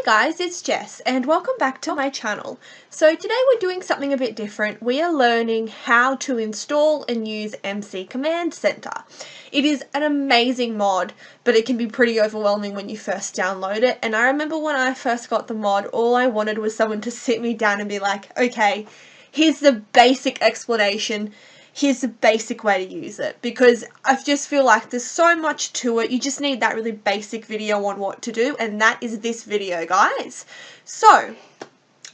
guys, it's Jess and welcome back to my channel. So today we're doing something a bit different. We are learning how to install and use MC Command Center. It is an amazing mod, but it can be pretty overwhelming when you first download it. And I remember when I first got the mod, all I wanted was someone to sit me down and be like, okay, here's the basic explanation. Here's the basic way to use it, because I just feel like there's so much to it. You just need that really basic video on what to do, and that is this video, guys. So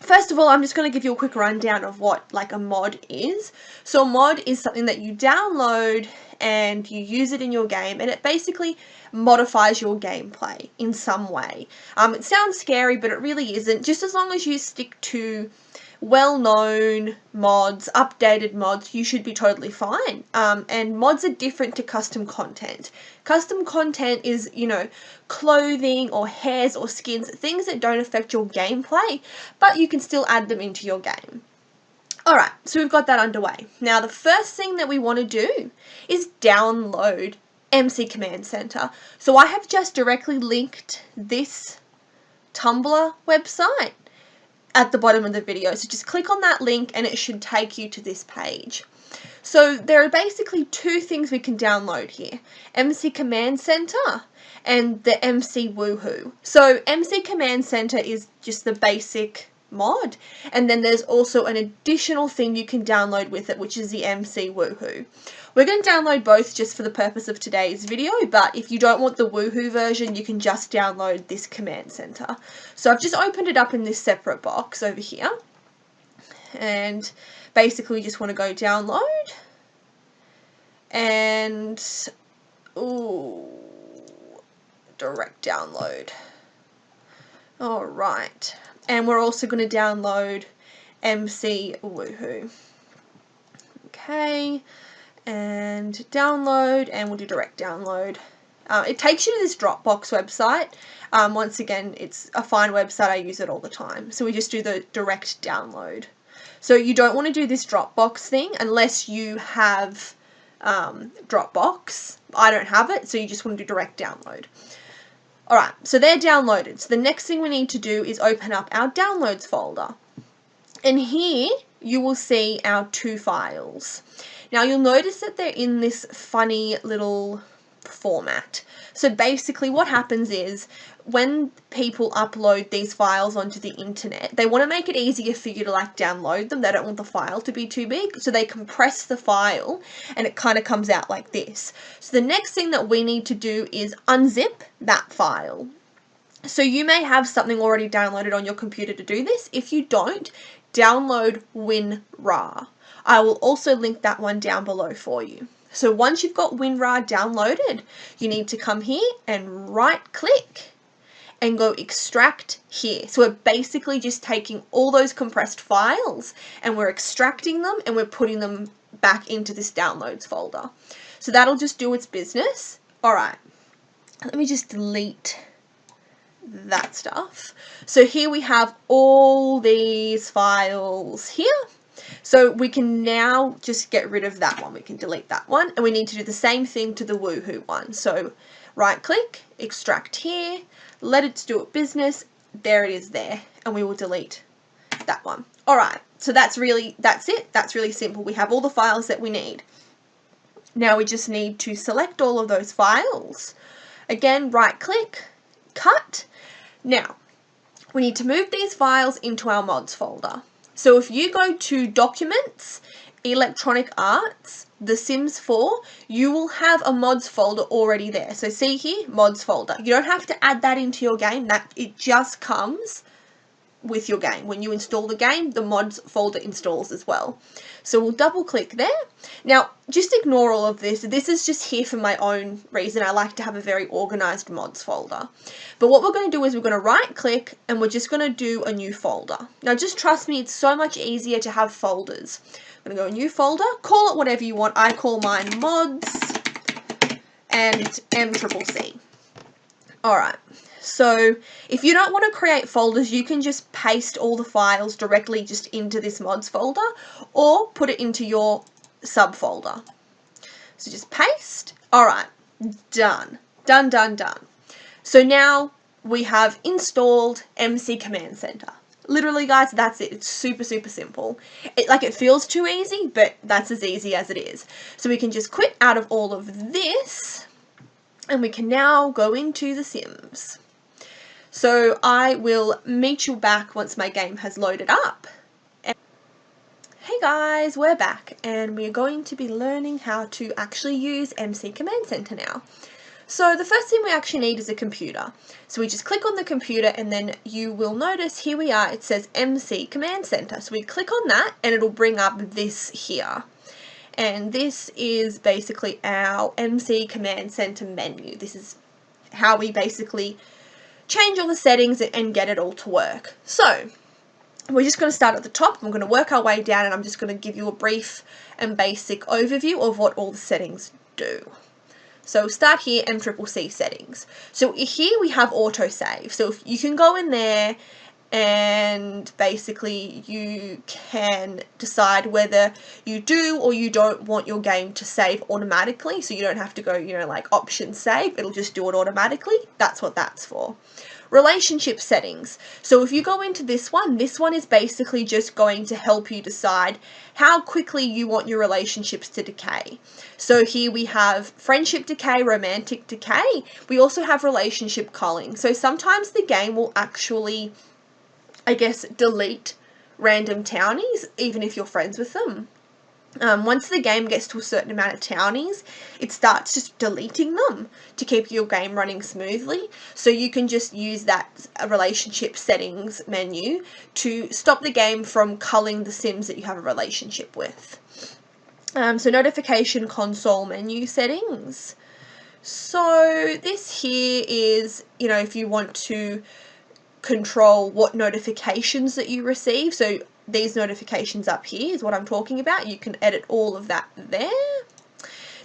first of all, I'm just going to give you a quick rundown of what like a mod is. So a mod is something that you download and you use it in your game, and it basically modifies your gameplay in some way. It sounds scary, but it really isn't. Just as long as you stick to well-known mods, updated mods, you should be totally fine. And mods are different to custom content. Custom content is, you know, clothing or hairs or skins, things that don't affect your gameplay, but you can still add them into your game. Alright, so we've got that underway. Now the first thing that we want to do is download MC Command Center. So I have just directly linked this Tumblr website at the bottom of the video. So just click on that link and it should take you to this page. So there are basically two things we can download here. MC Command Center and the MC Woohoo. So MC Command Center is just the basic mod, and then there's also an additional thing you can download with it, which is the MC Woohoo. We're going to download both just for the purpose of today's video, but if you don't want the Woohoo version, you can just download this Command Center. So I've just opened it up in this separate box over here, and basically we just want to go download, and direct download. Alright, and we're also going to download MC Woohoo. Okay, and download, and we'll do direct download. It takes you to this Dropbox website. Once again, it's a fine website, I use it all the time. So we just do the direct download. So you don't want to do this Dropbox thing unless you have Dropbox. I don't have it, so you just want to do direct download. Alright, so they're downloaded. So the next thing we need to do is open up our downloads folder. And here you will see our two files. Now you'll notice that they're in this funny little format. So basically what happens is when people upload these files onto the internet, they want to make it easier for you to like download them. They don't want the file to be too big, so they compress the file and it kind of comes out like this. So the next thing that we need to do is unzip that file. So you may have something already downloaded on your computer to do this. If you don't, download WinRAR. I will also link that one down below for you. So once you've got WinRAR downloaded, you need to come here and right click and go extract here. So we're basically just taking all those compressed files and we're extracting them and we're putting them back into this downloads folder. So that'll just do its business. Alright, let me just delete that stuff. So here we have all these files here. So we can now just get rid of that one. We can delete that one, and we need to do the same thing to the Woohoo one. So right click, extract here, let it do its business. There it is there, and we will delete that one. Alright, so that's it. That's really simple. We have all the files that we need. Now we just need to select all of those files. Again, right click, cut. Now, we need to move these files into our mods folder. So if you go to Documents, Electronic Arts, The Sims 4, you will have a mods folder already there. So see here, mods folder. You don't have to add that into your game. It just comes with your game. When you install the game, the mods folder installs as well. So we'll double click there. Now, just ignore all of this. This is just here for my own reason. I like to have a very organized mods folder. But what we're going to do is we're going to right click and we're just going to do a new folder. Now just trust me, it's so much easier to have folders. I'm going to go new folder, call it whatever you want. I call mine mods and MCCC. Alright. So if you don't want to create folders, you can just paste all the files directly just into this mods folder or put it into your subfolder. So just paste. Alright, done. Done. So now we have installed MC Command Center. Literally, guys, that's it. It's super, super simple. It feels too easy, but that's as easy as it is. So we can just quit out of all of this, and we can now go into The Sims. So I will meet you back once my game has loaded up. Hey guys, we're back, and we're going to be learning how to actually use MC Command Center now. So the first thing we actually need is a computer. So we just click on the computer, and then you will notice here we are, it says MC Command Center. So we click on that and it'll bring up this here. And this is basically our MC Command Center menu. This is how we basically change all the settings and get it all to work. So we're just going to start at the top. We're going to work our way down, and I'm just going to give you a brief and basic overview of what all the settings do. So we'll start here, MCCC settings. So here we have autosave. So if you can go in there and basically you can decide whether you do or you don't want your game to save automatically. So you don't have to go, like option save. It'll just do it automatically. That's what that's for. Relationship settings. So if you go into this one is basically just going to help you decide how quickly you want your relationships to decay. So here we have friendship decay, romantic decay. We also have relationship culling. So sometimes the game will actually, delete random townies, even if you're friends with them. Once the game gets to a certain amount of townies, it starts just deleting them to keep your game running smoothly. So you can just use that relationship settings menu to stop the game from culling the Sims that you have a relationship with. So notification console menu settings. So this here is, if you want to control what notifications that you receive. So these notifications up here is what I'm talking about. You can edit all of that there.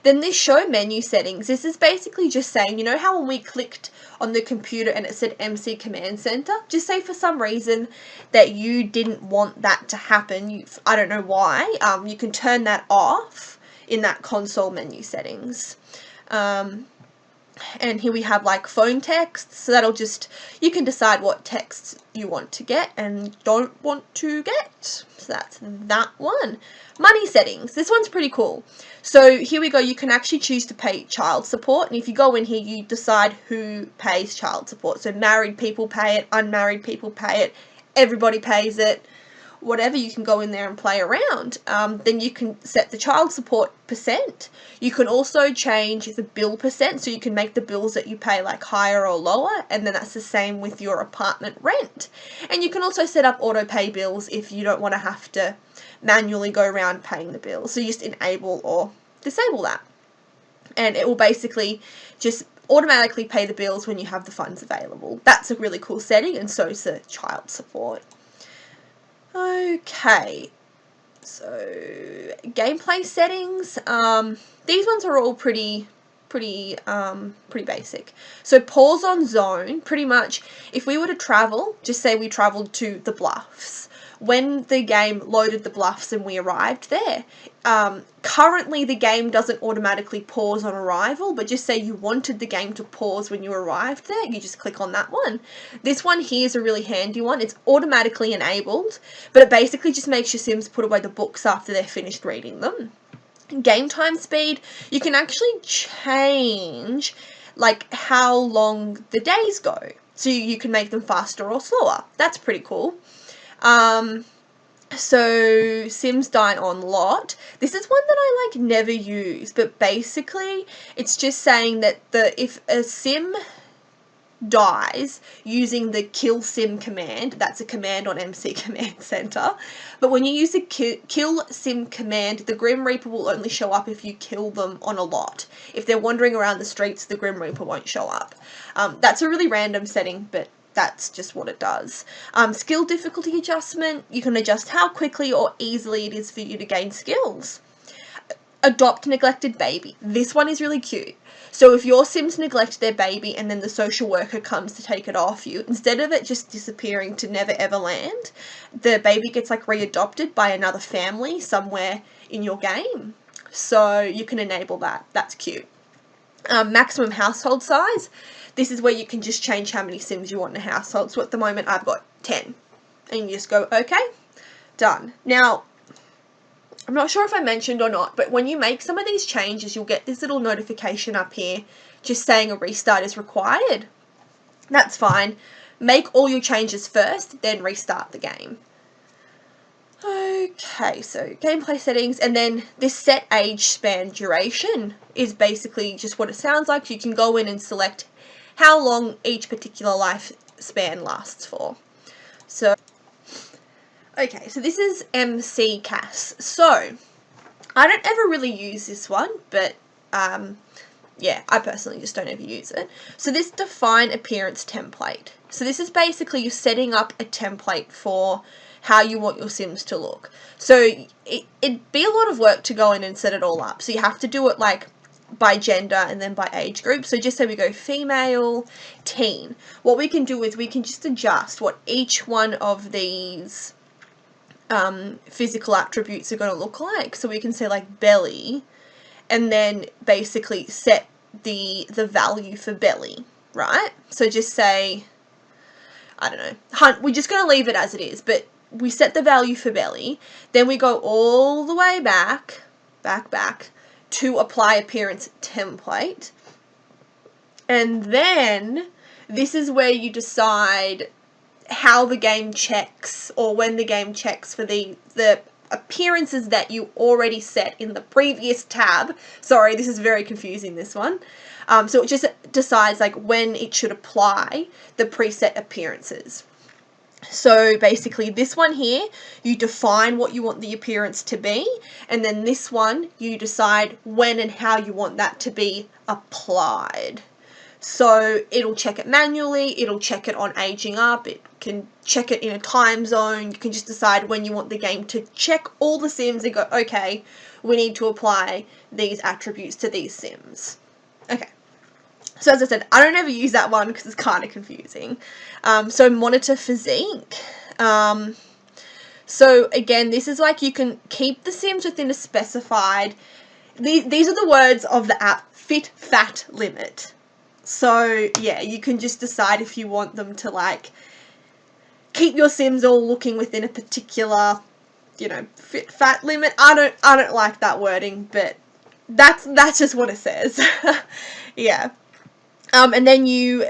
Then this show menu settings, this is basically just saying, how when we clicked on the computer and it said MC Command Center, just say for some reason that you didn't want that to happen, I don't know why, you can turn that off in that console menu settings. And here we have like phone texts, so that'll just, you can decide what texts you want to get and don't want to get. So that's that one. Money settings, this one's pretty cool. So here we go, you can actually choose to pay child support, and if you go in here, you decide who pays child support. So married people pay it, unmarried people pay it, everybody pays it. Whatever, you can go in there and play around. Then you can set the child support percent. You can also change the bill percent, so you can make the bills that you pay like higher or lower, and then that's the same with your apartment rent. And you can also set up auto pay bills if you don't want to have to manually go around paying the bills. So you just enable or disable that, and it will basically just automatically pay the bills when you have the funds available. That's a really cool setting, and so is the child support. Okay, so gameplay settings, these ones are all pretty basic. So pause on zone, pretty much if we were to travel, just say we traveled to the Bluffs, when the game loaded the Bluffs and we arrived there, currently the game doesn't automatically pause on arrival, but just say you wanted the game to pause when you arrived there, you just click on that one. This one here is a really handy one. It's automatically enabled, but it basically just makes your Sims put away the books after they're finished reading them. Game time speed, you can actually change like how long the days go, so you can make them faster or slower. That's pretty cool. So Sims die on lot. This is one that I never use, but basically it's just saying that if a Sim dies using the kill sim command, that's a command on MC Command Center, but when you use the kill sim command, the Grim Reaper will only show up if you kill them on a lot. If they're wandering around the streets, the Grim Reaper won't show up. That's a really random setting, but that's just what it does. Skill difficulty adjustment, you can adjust how quickly or easily it is for you to gain skills. Adopt neglected baby. This one is really cute. So if your Sims neglect their baby and then the social worker comes to take it off you, instead of it just disappearing to never ever land, the baby gets readopted by another family somewhere in your game. So you can enable that. That's cute. Maximum household size. this is where you can just change how many Sims you want in a household. So at the moment I've got 10. And you just go, okay, done. Now, I'm not sure if I mentioned or not, but when you make some of these changes, you'll get this little notification up here just saying a restart is required. That's fine. Make all your changes first, then restart the game. Okay, so gameplay settings, and then this set age span duration is basically just what it sounds like. You can go in and select how long each particular lifespan lasts for. So, okay, so this is MC CAS. So, I don't ever really use this one, but yeah, I personally just don't ever use it. So this define appearance template. So this is basically you setting up a template for how you want your Sims to look. So it'd be a lot of work to go in and set it all up. So you have to do it like by gender and then by age group. So just say we go female, teen. What we can do is we can just adjust what each one of these physical attributes are going to look like. So we can say like belly, and then basically set the value for belly, right? So just say, I don't know, we're just going to leave it as it is, but we set the value for belly, then we go all the way back to apply appearance template, and then this is where you decide how the game checks, or when the game checks for the appearances that you already set in the previous tab. Sorry, this is very confusing, this one. So it just decides like when it should apply the preset appearances. So basically this one here, you define what you want the appearance to be, and then this one, you decide when and how you want that to be applied. So it'll check it manually, it'll check it on aging up, it can check it in a time zone. You can just decide when you want the game to check all the Sims and go, okay, we need to apply these attributes to these Sims. Okay. So as I said, I don't ever use that one because it's kind of confusing. So monitor physique. So again, this is like you can keep the Sims within a specified, these are the words of the app, fit fat limit. So yeah, you can just decide if you want them to like keep your Sims all looking within a particular, you know, fit fat limit. I don't like that wording, but that's just what it says. Yeah. And then you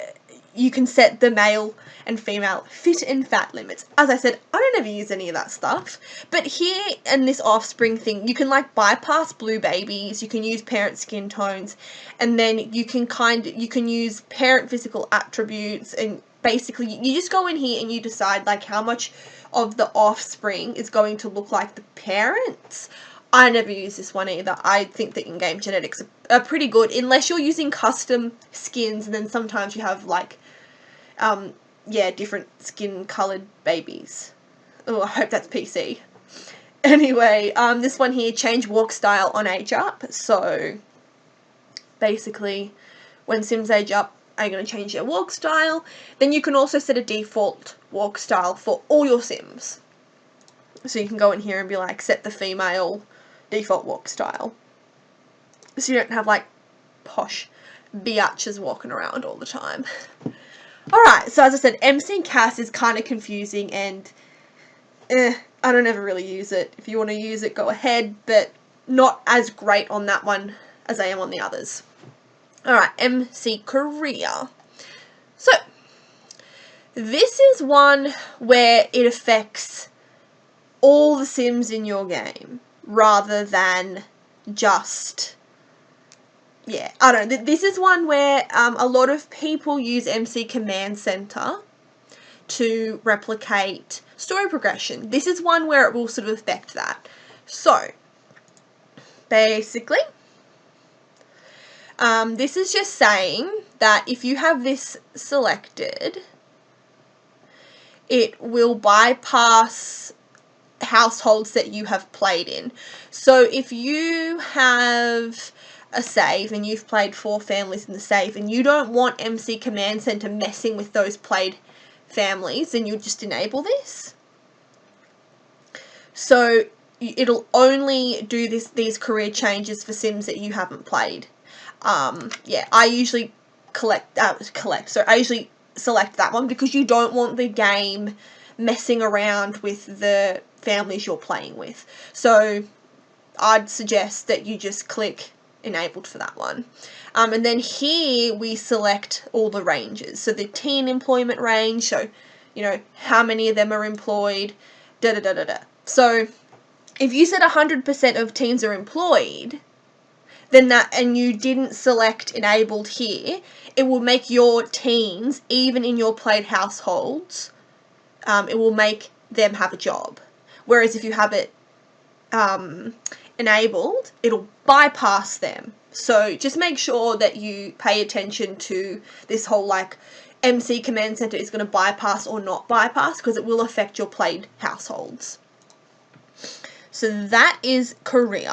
can set the male and female fit and fat limits. As I said, I don't ever use any of that stuff. But here in this offspring thing, you can like bypass blue babies, you can use parent skin tones, and then you can use parent physical attributes, and basically you just go in here and you decide like how much of the offspring is going to look like the parents. I never use this one either. I think that in-game genetics are pretty good, unless you're using custom skins, and then sometimes you have like, yeah, different skin coloured babies. Oh, I hope that's PC. Anyway, this one here, change walk style on age up. So basically, when Sims age up, are going to change their walk style. Then you can also set a default walk style for all your Sims. So you can go in here and be like, set the female default walk style. So you don't have like posh biatches walking around all the time. Alright, so as I said, MC CAS is kind of confusing, and I don't ever really use it. If you want to use it, go ahead, but not as great on that one as I am on the others. Alright, MC Career. So, this is one where it affects all the Sims in your game, rather than just, yeah, I don't know. This is one where a lot of people use MC Command Center to replicate story progression. This is one where it will sort of affect that. So, basically, this is just saying that if you have this selected, it will bypass households that you have played in. So if you have a save and you've played 4 families in the save and you don't want MC Command Center messing with those played families, then you'll just enable this. So it'll only do these career changes for Sims that you haven't played. Yeah, I usually So I usually select that one because you don't want the game messing around with the families you're playing with. So I'd suggest that you just click enabled for that one. And then here we select all the ranges. So the teen employment range, so, you know, how many of them are employed, So if you said 100% of teens are employed, then that, and you didn't select enabled here, it will make your teens, even in your played households, it will make them have a job. Whereas if you have it enabled, it'll bypass them. So just make sure that you pay attention to this whole like MC Command Center is going to bypass or not bypass, because it will affect your played households. So that is career.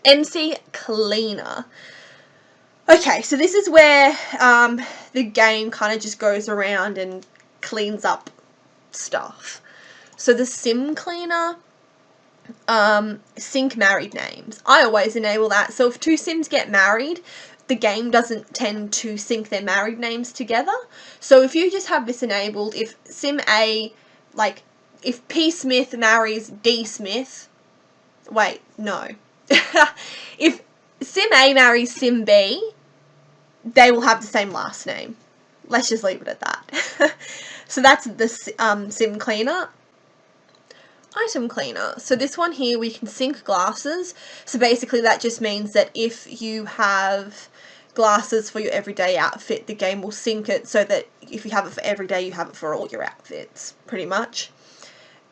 MC Cleaner. Okay, so this is where the game kind of just goes around and cleans up stuff. So the Sim Cleaner, sync married names. I always enable that. So if two Sims get married, the game doesn't tend to sync their married names together. So if you just have this enabled, if Sim A, like, if P Smith marries D Smith, wait, no. If Sim A marries Sim B, they will have the same last name. Let's just leave it at that. So that's the Sim Cleaner. Item Cleaner. So this one here, we can sync glasses. So basically that just means that if you have glasses for your everyday outfit, the game will sync it so that if you have it for every day, you have it for all your outfits, pretty much.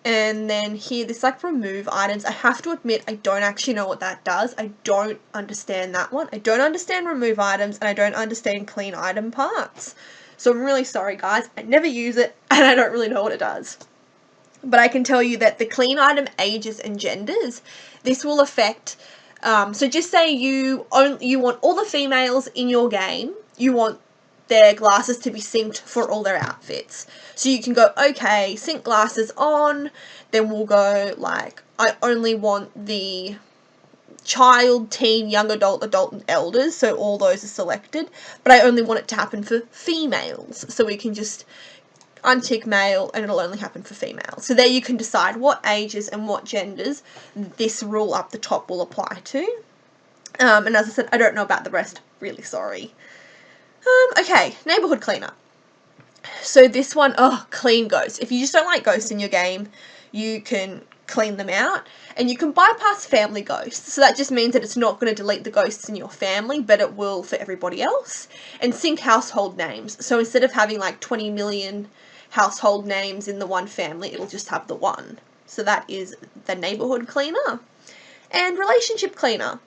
And then here, this like remove items. I have to admit, I don't actually know what that does. I don't understand that one. I don't understand remove items, and I don't understand clean item parts. So I'm really sorry, guys. I never use it, and I don't really know what it does. But I can tell you that the clean item ages and genders, this will affect, so just say you want all the females in your game, you want their glasses to be synced for all their outfits. So you can go, okay, sync glasses on, then we'll go like, I only want the child, teen, young adult, adult and elders, so all those are selected, but I only want it to happen for females. So we can just untick male and it'll only happen for females. So there you can decide what ages and what genders this rule up the top will apply to. And as I said, I don't know about the rest. Really sorry. Okay, neighborhood cleaner. So this one, clean ghosts. If you just don't like ghosts in your game, you can clean them out. And you can bypass family ghosts. So that just means that it's not going to delete the ghosts in your family, but it will for everybody else. And sync household names. So instead of having like 20 million household names in the one family, it'll just have the one. So that is the neighborhood cleaner. And relationship cleaner.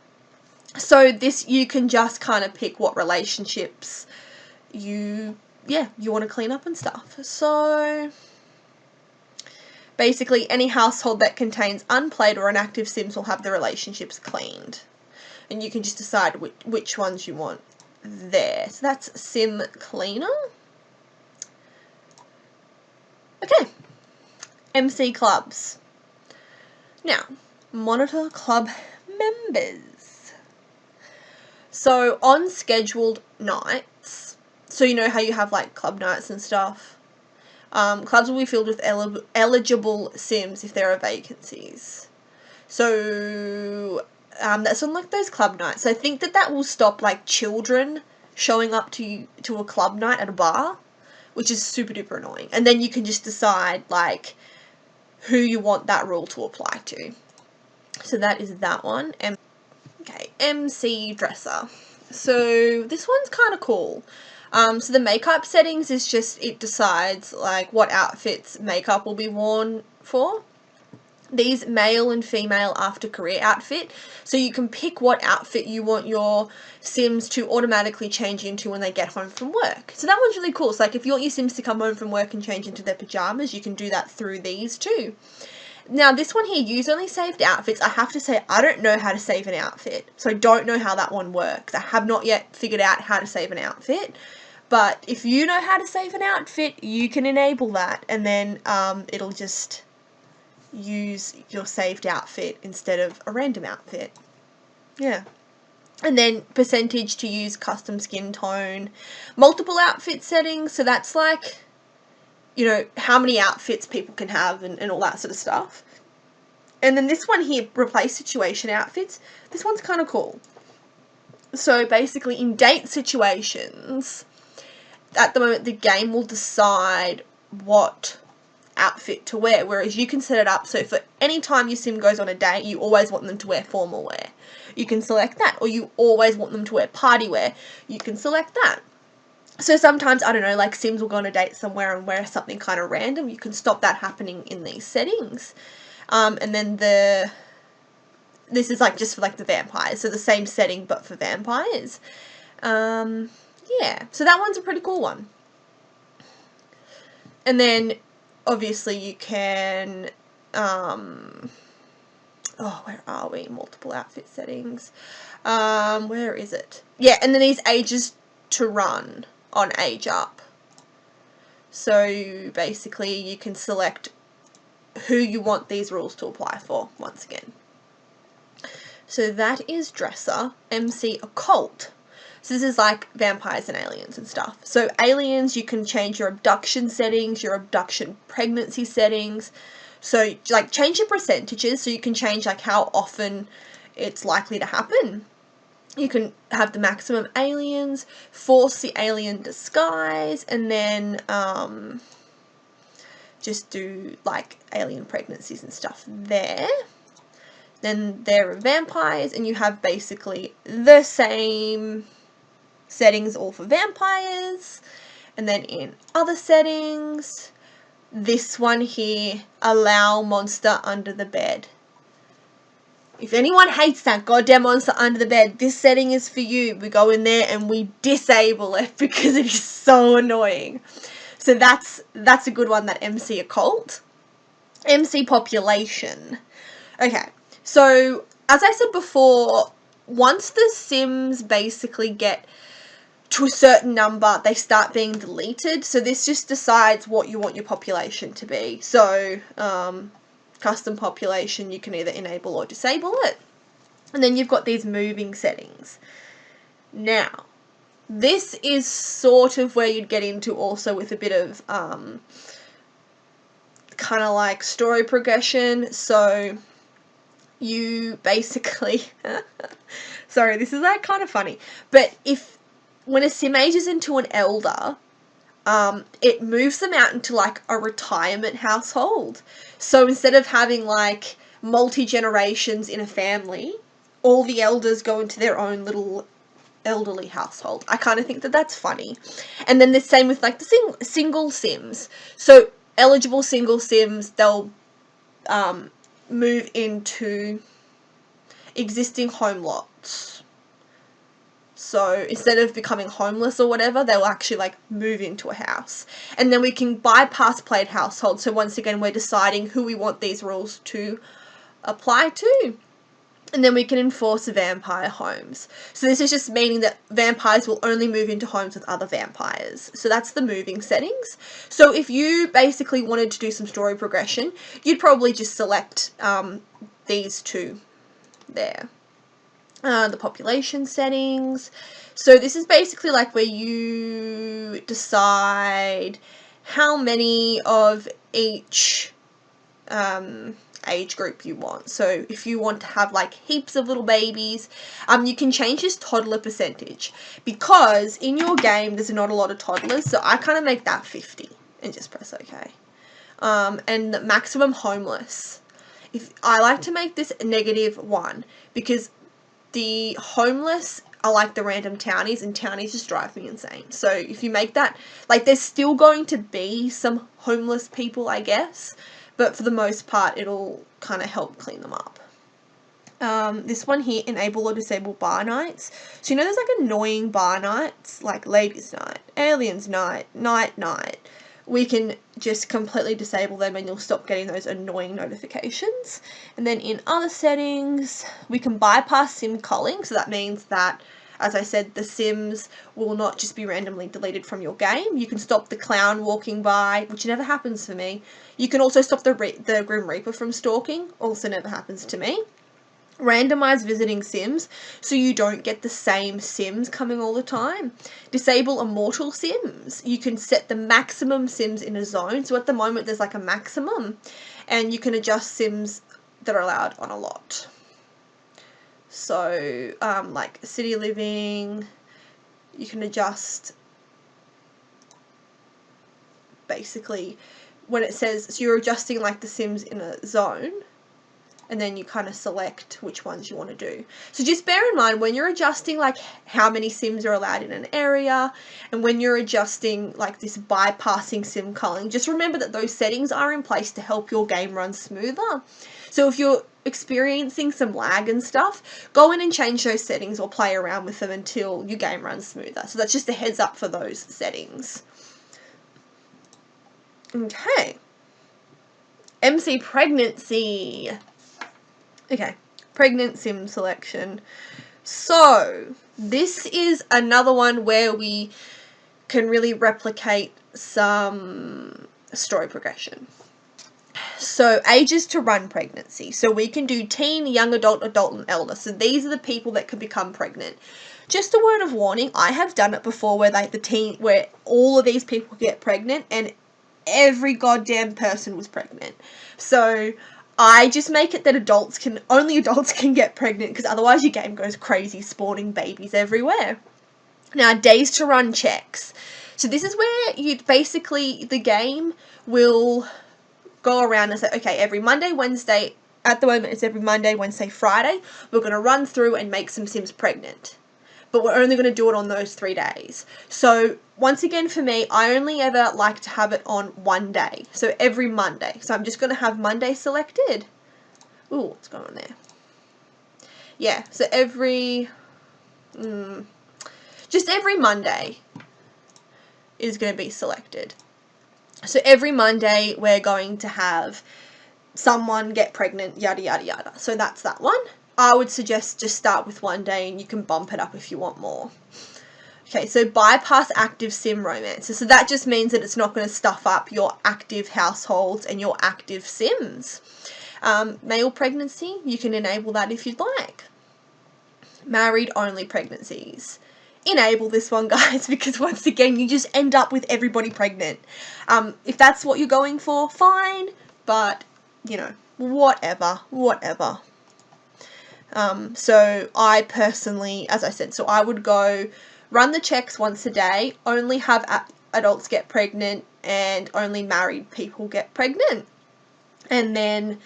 So this, you can just kind of pick what relationships you want to clean up and stuff. So basically any household that contains unplayed or inactive Sims will have the relationships cleaned. And you can just decide which ones you want there. So that's Sim Cleaner. Okay, MC clubs. Now, monitor club members. So on scheduled nights, so you know how you have like club nights and stuff, clubs will be filled with eligible Sims if there are vacancies. So that's on like those club nights. So I think that will stop like children showing up to a club night at a bar, which is super duper annoying. And then you can just decide like who you want that rule to apply to. So that is that one. Okay, MC dresser. So this one's kind of cool. So the makeup settings is just, it decides like what outfits makeup will be worn for. These male and female after career outfit. So you can pick what outfit you want your Sims to automatically change into when they get home from work. So that one's really cool. So like if you want your Sims to come home from work and change into their pajamas, you can do that through these too. Now this one here, use only saved outfits. I have to say, I don't know how to save an outfit. So I don't know how that one works. I have not yet figured out how to save an outfit. But if you know how to save an outfit, you can enable that. And then it'll just use your saved outfit instead of a random outfit. Yeah. And then percentage to use custom skin tone, multiple outfit settings, so that's like, you know, how many outfits people can have and all that sort of stuff. And then this one here, replace situation outfits. This one's kind of cool. So basically in date situations, at the moment the game will decide what outfit to wear, whereas you can set it up so for any time your sim goes on a date, you always want them to wear formal wear. You can select that, or you always want them to wear party wear. You can select that. So sometimes, I don't know, like sims will go on a date somewhere and wear something kind of random. You can stop that happening in these settings. And then this is like just for like the vampires, so the same setting but for vampires. Yeah, so that one's a pretty cool one. And then obviously you can, oh, where are we? Multiple outfit settings. Where is it? Yeah, and then these ages to run on age up. So basically you can select who you want these rules to apply for once again. So that is Dresser, MC Occult. So this is like vampires and aliens and stuff. So aliens, you can change your abduction settings, your abduction pregnancy settings. So like change your percentages, so you can change like how often it's likely to happen. You can have the maximum aliens, force the alien disguise, and then just do like alien pregnancies and stuff there. Then there are vampires, and you have basically the same settings all for vampires. And then in other settings, this one here, allow monster under the bed. If anyone hates that goddamn monster under the bed, this setting is for you. We go in there and we disable it because it is so annoying. So that's a good one, that MC Occult. MC Population. Okay, so as I said before, once the sims basically get to a certain number, they start being deleted. So this just decides what you want your population to be. So custom population, you can either enable or disable it. And then you've got these moving settings. Now, this is sort of where you'd get into also with a bit of kind of like story progression. So you basically sorry, this is like kind of funny, but when a sim ages into an elder, it moves them out into like a retirement household. So instead of having like multi-generations in a family, all the elders go into their own little elderly household. I kind of think that that's funny. And then the same with like the single sims. So eligible single sims, they'll move into existing home lots. So instead of becoming homeless or whatever, they'll actually like move into a house. And then we can bypass played household. So once again, we're deciding who we want these rules to apply to. And then we can enforce vampire homes. So this is just meaning that vampires will only move into homes with other vampires. So that's the moving settings. So if you basically wanted to do some story progression, you'd probably just select these two there. The population settings. So this is basically like where you decide how many of each age group you want. So if you want to have like heaps of little babies, you can change this toddler percentage, because in your game there's not a lot of toddlers, so I kind of make that 50 and just press OK. And the maximum homeless, if I like to make this -1, because the homeless are like the random townies, and townies just drive me insane. So if you make that, like, there's still going to be some homeless people, I guess, but for the most part it'll kind of help clean them up. This one here, enable or disable bar nights. So you know there's like annoying bar nights, like ladies night, aliens night, night. We can just completely disable them and you'll stop getting those annoying notifications. And then in other settings, we can bypass sim culling. So that means that, as I said, the sims will not just be randomly deleted from your game. You can stop the clown walking by, which never happens for me. You can also stop the Grim Reaper from stalking, also never happens to me. Randomize visiting sims so you don't get the same sims coming all the time. Disable immortal sims. You can set the maximum sims in a zone. So at the moment there's like a maximum, and you can adjust sims that are allowed on a lot. So like city living, you can adjust basically when it says, so you're adjusting like the sims in a zone, and then you kind of select which ones you want to do. So just bear in mind when you're adjusting like how many sims are allowed in an area, and when you're adjusting like this bypassing sim culling, just remember that those settings are in place to help your game run smoother. So if you're experiencing some lag and stuff, go in and change those settings or play around with them until your game runs smoother. So that's just a heads up for those settings. Okay. MC pregnancy. Okay, pregnant sim selection. So this is another one where we can really replicate some story progression. So ages to run pregnancy. So we can do teen, young adult, adult, and elder. So these are the people that can become pregnant. Just a word of warning, I have done it before where where all of these people get pregnant and every goddamn person was pregnant. So I just make it that only adults can get pregnant, because otherwise your game goes crazy spawning babies everywhere. Now, days to run checks. So this is where the game will go around and say, okay, every Monday, Wednesday, at the moment it's every Monday, Wednesday, Friday, we're going to run through and make some sims pregnant. But we're only going to do it on those 3 days. So once again, for me, I only ever like to have it on one day. So every Monday. So I'm just going to have Monday selected. Ooh, what's going on there? Yeah, so just every Monday is going to be selected. So every Monday we're going to have someone get pregnant, yada, yada, yada. So that's that one. I would suggest just start with one day and you can bump it up if you want more. Okay, so bypass active sim romances. So that just means that it's not going to stuff up your active households and your active sims. Male pregnancy, you can enable that if you'd like. Married only pregnancies. Enable this one, guys, because once again, you just end up with everybody pregnant. If that's what you're going for, fine, but, you know, whatever. So I personally, as I said, so I would go run the checks once a day, only have adults get pregnant, and only married people get pregnant. And then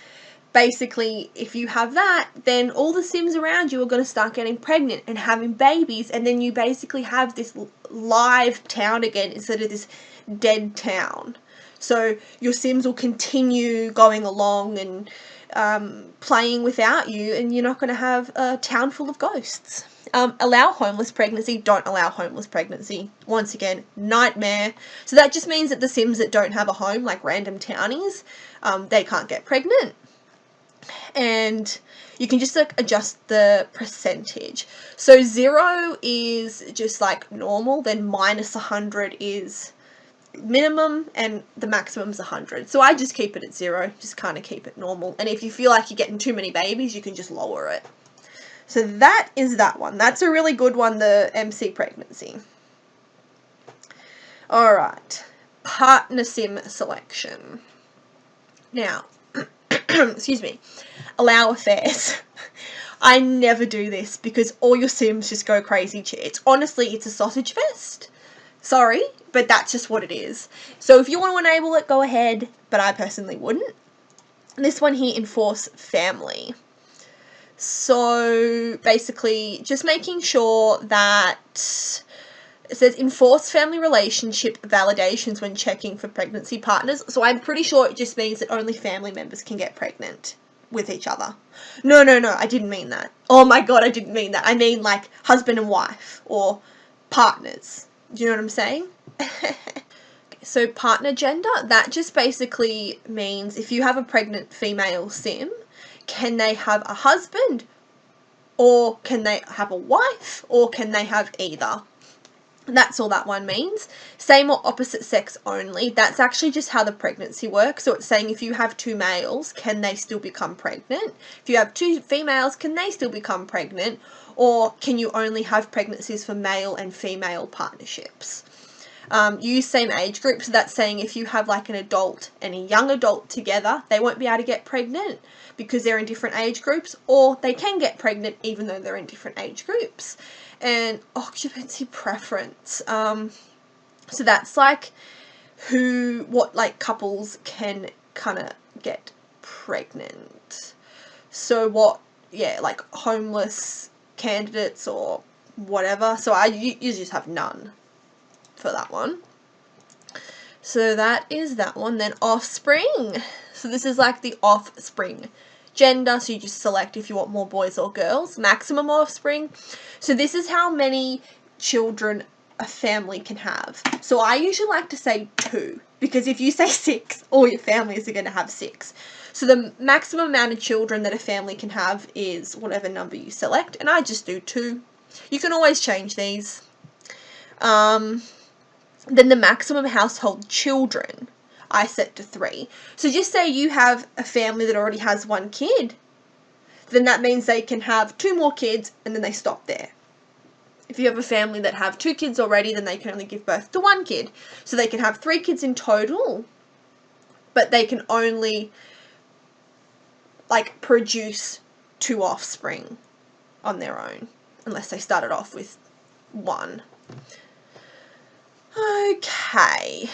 basically, if you have that, then all the sims around you are going to start getting pregnant and having babies, and then you basically have this live town again instead of this dead town. So your sims will continue going along and playing without you, and you're not going to have a town full of ghosts. Allow homeless pregnancy, don't allow homeless pregnancy. Once again, nightmare. So that just means that the sims that don't have a home, like random townies, they can't get pregnant. And you can just like adjust the percentage. So 0 is just like normal, then minus 100 is minimum, and the maximum's 100. So I just keep it at 0, just kind of keep it normal. And if you feel like you're getting too many babies, you can just lower it. So that is that one. That's a really good one, the MC pregnancy. Alright, partner sim selection. Now, excuse me, allow affairs. I never do this because all your sims just go crazy. It's a sausage fest. Sorry, but that's just what it is. So if you want to enable it, go ahead, but I personally wouldn't. This one here, enforce family. So basically just making sure that it says enforce family relationship validations when checking for pregnancy partners. So I'm pretty sure it just means that only family members can get pregnant with each other. No, I didn't mean that. Oh my god, I didn't mean that. I mean like husband and wife or partners. Do you know what I'm saying? So partner gender, that just basically means if you have a pregnant female sim, can they have a husband, or can they have a wife, or can they have either? That's all that one means. Same or opposite sex only. That's actually just how the pregnancy works. So it's saying if you have 2 males, can they still become pregnant? If you have 2 females, can they still become pregnant? Or can you only have pregnancies for male and female partnerships? Use same age group. So that's saying if you have like an adult and a young adult together, they won't be able to get pregnant because they're in different age groups, or they can get pregnant even though they're in different age groups. And occupancy preference. So that's like what like couples can kind of get pregnant. So what, yeah, like homeless candidates or whatever. So you just have none for that one. So that is that one. Then offspring. So this is like the offspring gender. So you just select if you want more boys or girls. Maximum offspring. So this is how many children a family can have. So I usually like to say 2, because if you say 6, all your families are going to have 6. So the maximum amount of children that a family can have is whatever number you select, and I just do 2. You can always change these. Then the maximum household children I set to 3. So just say you have a family that already has 1 kid, then that means they can have 2 more kids and then they stop there. If you have a family that have 2 kids already, then they can only give birth to 1 kid. So they can have 3 kids in total, but they can only like produce 2 offspring on their own, unless they started off with 1. Okay.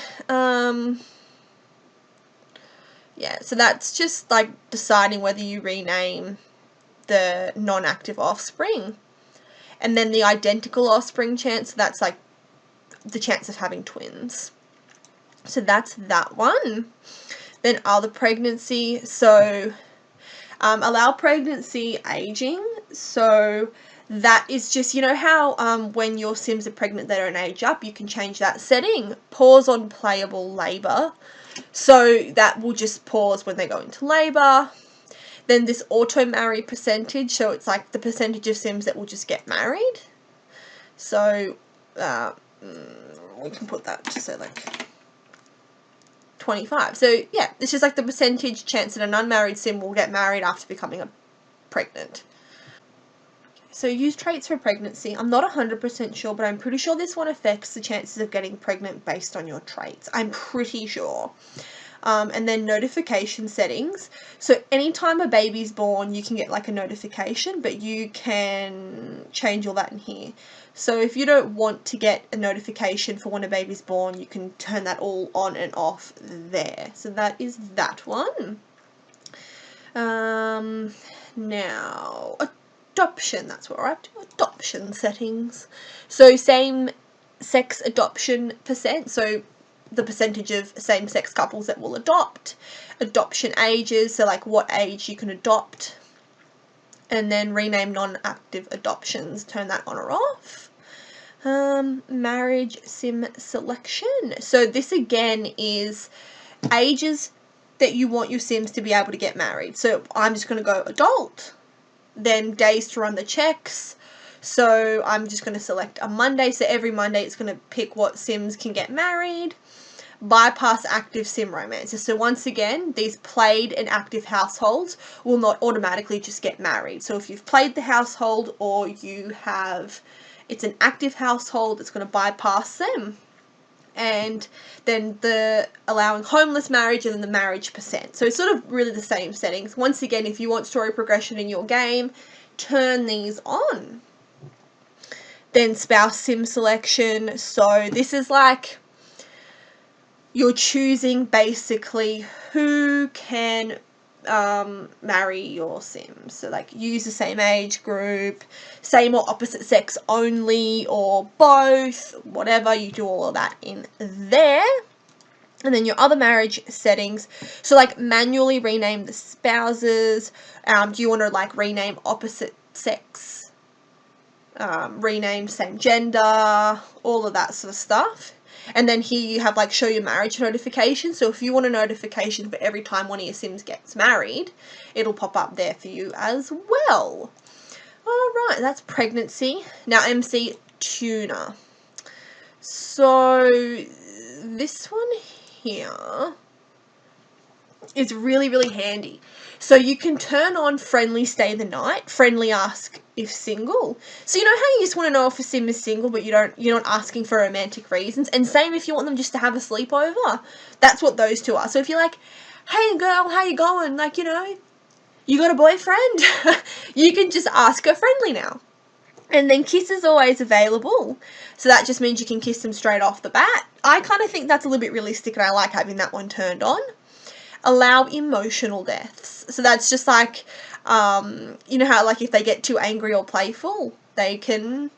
Yeah, so that's just like deciding whether you rename the non-active offspring. And then the identical offspring chance, that's like the chance of having twins. So that's that one. Then other pregnancy. So allow pregnancy aging. So that is just, you know how when your Sims are pregnant, they don't age up, you can change that setting. Pause on playable labour. So that will just pause when they go into labour. Then this auto-marry percentage, so it's like the percentage of Sims that will just get married. So we can put that to say like 25. So yeah, it's just like the percentage chance that an unmarried Sim will get married after becoming pregnant. So use traits for pregnancy. I'm not 100% sure, but I'm pretty sure this one affects the chances of getting pregnant based on your traits. I'm pretty sure. And then notification settings. So anytime a baby's born, you can get like a notification, but you can change all that in here. So if you don't want to get a notification for when a baby's born, you can turn that all on and off there. So that is that one. Now, adoption, that's what we're up to, adoption settings. So same sex adoption percent, so the percentage of same-sex couples that will adopt. Adoption ages, so like what age you can adopt. And then rename non-active adoptions, turn that on or off. Marriage sim selection. So this again is ages that you want your Sims to be able to get married. So I'm just going to go adult. Then days to run the checks. So I'm just going to select a Monday. So every Monday it's going to pick what Sims can get married. Bypass active Sim romances. So once again, these played and active households will not automatically just get married. So if you've played the household or you have, it's an active household, it's going to bypass them. And then the allowing homeless marriage and then the marriage percent. So it's sort of really the same settings. Once again, if you want story progression in your game, turn these on. Then spouse sim selection. So this is like you're choosing basically who can marry your Sims. So like use the same age group, same or opposite sex only, or both, whatever, you do all of that in there. And then your other marriage settings, so like manually rename the spouses. Do you want to like rename opposite sex, rename same gender, all of that sort of stuff. And then here you have like show your marriage notification. So if you want a notification for every time one of your Sims gets married, it'll pop up there for you as well. Alright, that's pregnancy. Now MC tuner. So this one here is really, really handy. So you can turn on friendly stay the night, friendly ask if single. So you know how you just want to know if a sim is single, but you're not asking for romantic reasons. And same if you want them just to have a sleepover. That's what those two are. So if you're like, hey girl, how you going? Like, you know, you got a boyfriend? You can just ask her friendly now. And then kiss is always available. So that just means you can kiss them straight off the bat. I kind of think that's a little bit realistic, and I like having that one turned on. Allow emotional deaths. So that's just like, you know how like if they get too angry or playful, they can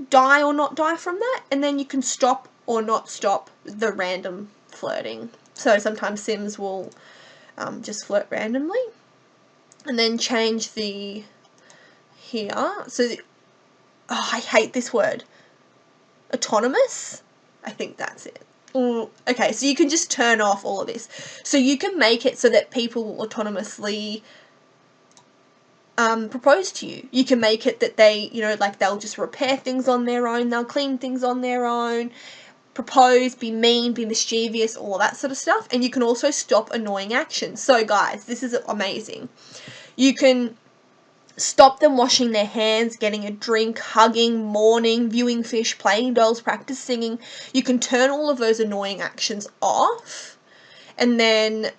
die or not die from that. And then you can stop or not stop the random flirting. So sometimes Sims will just flirt randomly. And then change the here. So, I hate this word. Autonomous? I think that's it. Okay, so you can just turn off all of this. So you can make it so that people will autonomously propose to you. You can make it that they, you know, like they'll just repair things on their own, they'll clean things on their own, propose, be mean, be mischievous, all that sort of stuff. And you can also stop annoying actions. So guys, this is amazing. You can stop them washing their hands, getting a drink, hugging, mourning, viewing fish, playing dolls, practice singing. You can turn all of those annoying actions off. And then,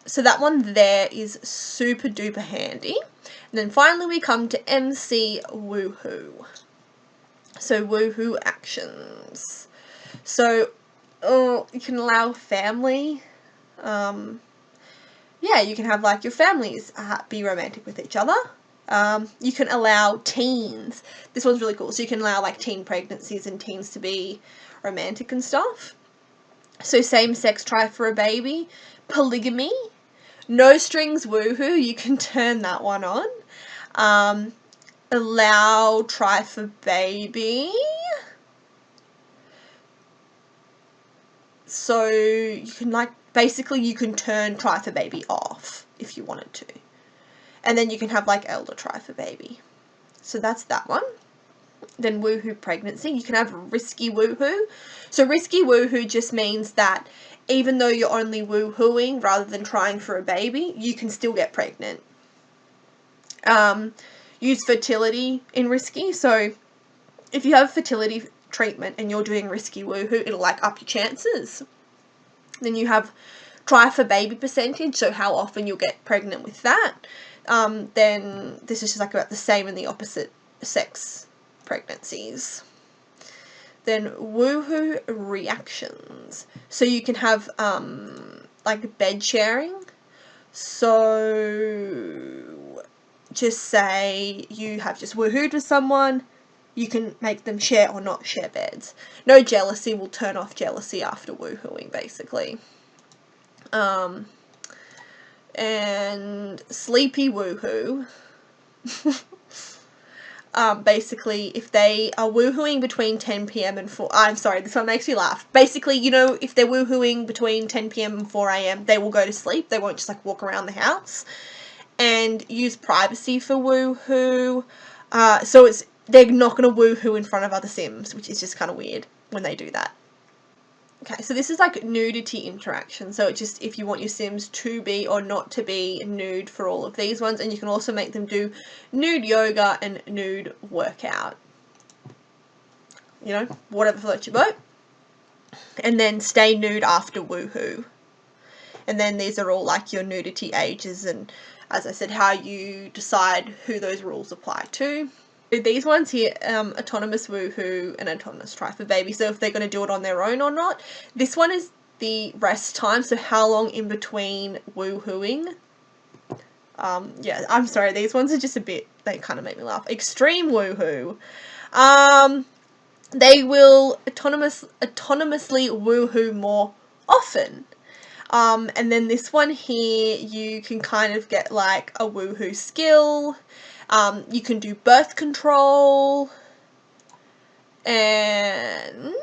so that one there is super duper handy. And then finally we come to MC Woohoo. So woohoo actions. So, you can allow family. Yeah, you can have like your families be romantic with each other. You can allow teens. This one's really cool. So you can allow like teen pregnancies and teens to be romantic and stuff. So same-sex try for a baby. Polygamy. No strings woohoo. You can turn that one on. Allow try for baby. So you can like, basically you can turn try for baby off if you wanted to. And then you can have like elder try for baby. So that's that one. Then woohoo pregnancy. You can have risky woohoo. So risky woohoo just means that even though you're only woohooing rather than trying for a baby, you can still get pregnant. Use fertility in risky. So if you have fertility treatment and you're doing risky woohoo, it'll like up your chances. Then you have try for baby percentage, so how often you'll get pregnant with that. Then this is just like about the same in the opposite sex pregnancies. Then woohoo reactions. So you can have like bed sharing. So just say you have just woohooed with someone, you can make them share or not share beds. No jealousy, will turn off jealousy after woohooing, basically. And sleepy woohoo. Basically, if they are woohooing between 10 p.m. and 4... I'm sorry, this one makes me laugh. Basically, you know, if they're woohooing between 10 p.m. and 4 a.m., they will go to sleep. They won't just, like, walk around the house. And use privacy for woohoo. So they're not going to woohoo in front of other Sims, which is just kind of weird when they do that. Okay, so this is like nudity interaction. So it's just if you want your Sims to be or not to be nude for all of these ones. And you can also make them do nude yoga and nude workout. You know, whatever floats your boat. And then stay nude after woohoo. And then these are all like your nudity ages and, as I said, how you decide who those rules apply to. These ones here, autonomous woohoo and autonomous try for baby. So if they're going to do it on their own or not. This one is the rest time. So how long in between woohooing. Yeah, I'm sorry. These ones are just a bit, they kind of make me laugh. Extreme woohoo. They will autonomously woohoo more often. And then this one here, you can kind of get like a woohoo skill. You can do birth control. And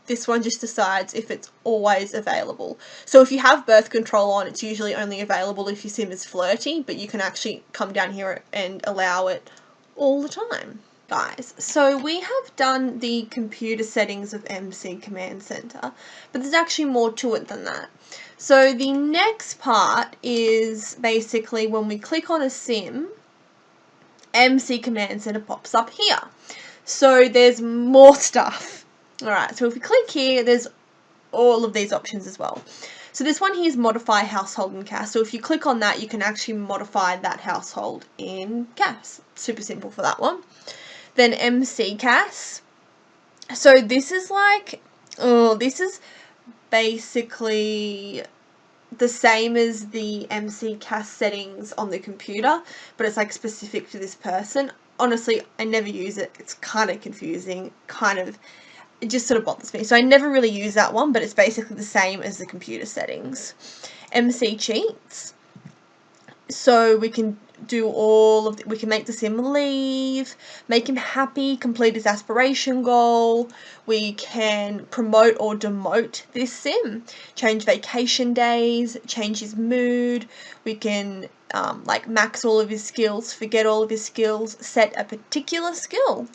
this one just decides if it's always available. So if you have birth control on, it's usually only available if your sim is flirty, but you can actually come down here and allow it all the time. Guys, so we have done the computer settings of MC Command Center, but there's actually more to it than that. So the next part is basically when we click on a sim, MC Command Center pops up here. So there's more stuff. Alright, so if we click here, there's all of these options as well. So this one here is modify household in CAS. So if you click on that, you can actually modify that household in CAS. Super simple for that one. Then MC CAS. So this is like, this is basically the same as the MC CAS settings on the computer, but it's like specific to this person. Honestly, I never use it. It's kind of confusing, it just sort of bothers me. So I never really use that one, but it's basically the same as the computer settings. MC cheats. So we can do we can make the sim leave, make him happy, complete his aspiration goal. We can promote or demote this sim, change vacation days, change his mood. We can like max all of his skills, forget all of his skills, set a particular skill.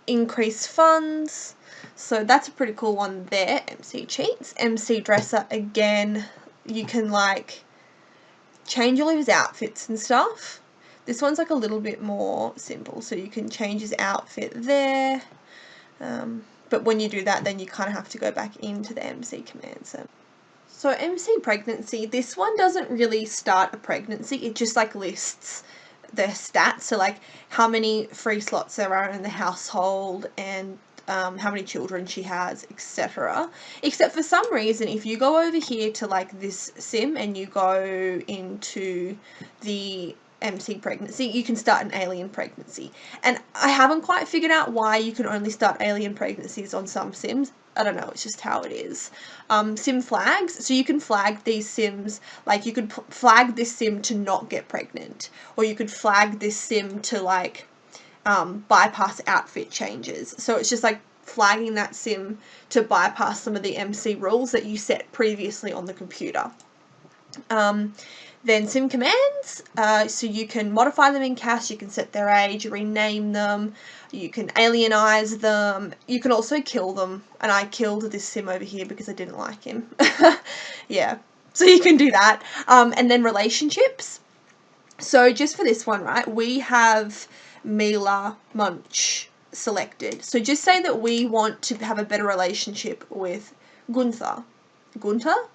Increase funds. So that's a pretty cool one there. MC cheats. MC dresser, again, you can like change all of his outfits and stuff. This one's like a little bit more simple, so you can change his outfit there. But when you do that, then you kind of have to go back into the MC command center. So MC pregnancy, this one doesn't really start a pregnancy, it just like lists their stats, so like how many free slots there are in the household and how many children she has, etc. Except for some reason, if you go over here to like this sim and you go into the MC pregnancy, you can start an alien pregnancy. And I haven't quite figured out why you can only start alien pregnancies on some sims. I don't know, it's just how it is. Sim flags, so you can flag these sims, like you could flag this sim to not get pregnant, or you could flag this sim to like bypass outfit changes. So it's just like flagging that sim to bypass some of the MC rules that you set previously on the computer. Then sim commands, so you can modify them in CAS, you can set their age, rename them, you can alienize them, you can also kill them, and I killed this sim over here because I didn't like him. Yeah, so you can do that. And then relationships. So just for this one, right, we have Mila Munch selected. So just say that we want to have a better relationship with Gunther. Gunther?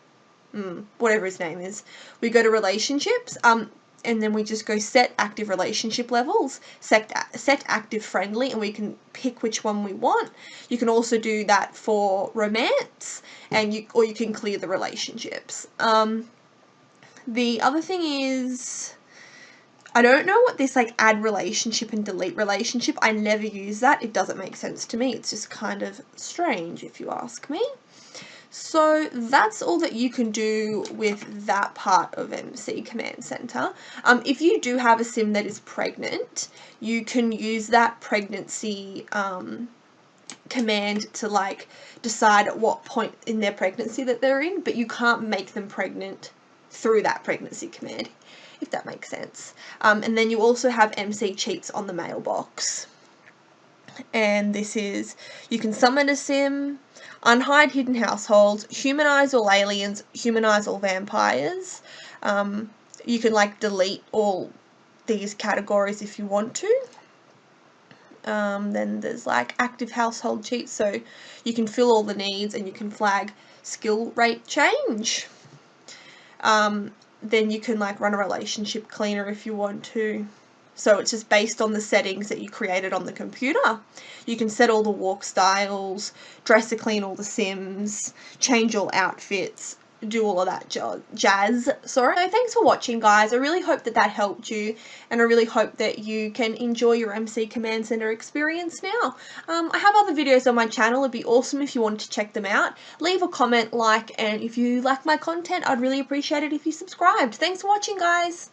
Whatever his name is. We go to relationships, and then we just go set active relationship levels, set active friendly, and we can pick which one we want. You can also do that for romance, and you can clear the relationships. The other thing is, I don't know what this like add relationship and delete relationship, I never use that. It doesn't make sense to me. It's just kind of strange if you ask me. So that's all that you can do with that part of MC Command Center. If you do have a sim that is pregnant, you can use that pregnancy command to like decide at what point in their pregnancy that they're in, but you can't make them pregnant through that pregnancy command, if that makes sense. And then you also have MC cheats on the mailbox. And this is, you can summon a sim, unhide hidden households, humanize all aliens, humanize all vampires. You can like delete all these categories if you want to. Then there's like active household cheats, so you can fill all the needs and you can flag skill rate change. Then you can like run a relationship cleaner if you want to. So it's just based on the settings that you created on the computer. You can set all the walk styles, dresser clean all the sims, change all outfits, do all of that jazz. Sorry. So thanks for watching, guys. I really hope that that helped you, and I really hope that you can enjoy your MC Command Center experience now. I have other videos on my channel. It'd be awesome if you wanted to check them out. Leave a comment, like, and if you like my content, I'd really appreciate it if you subscribed. Thanks for watching, guys.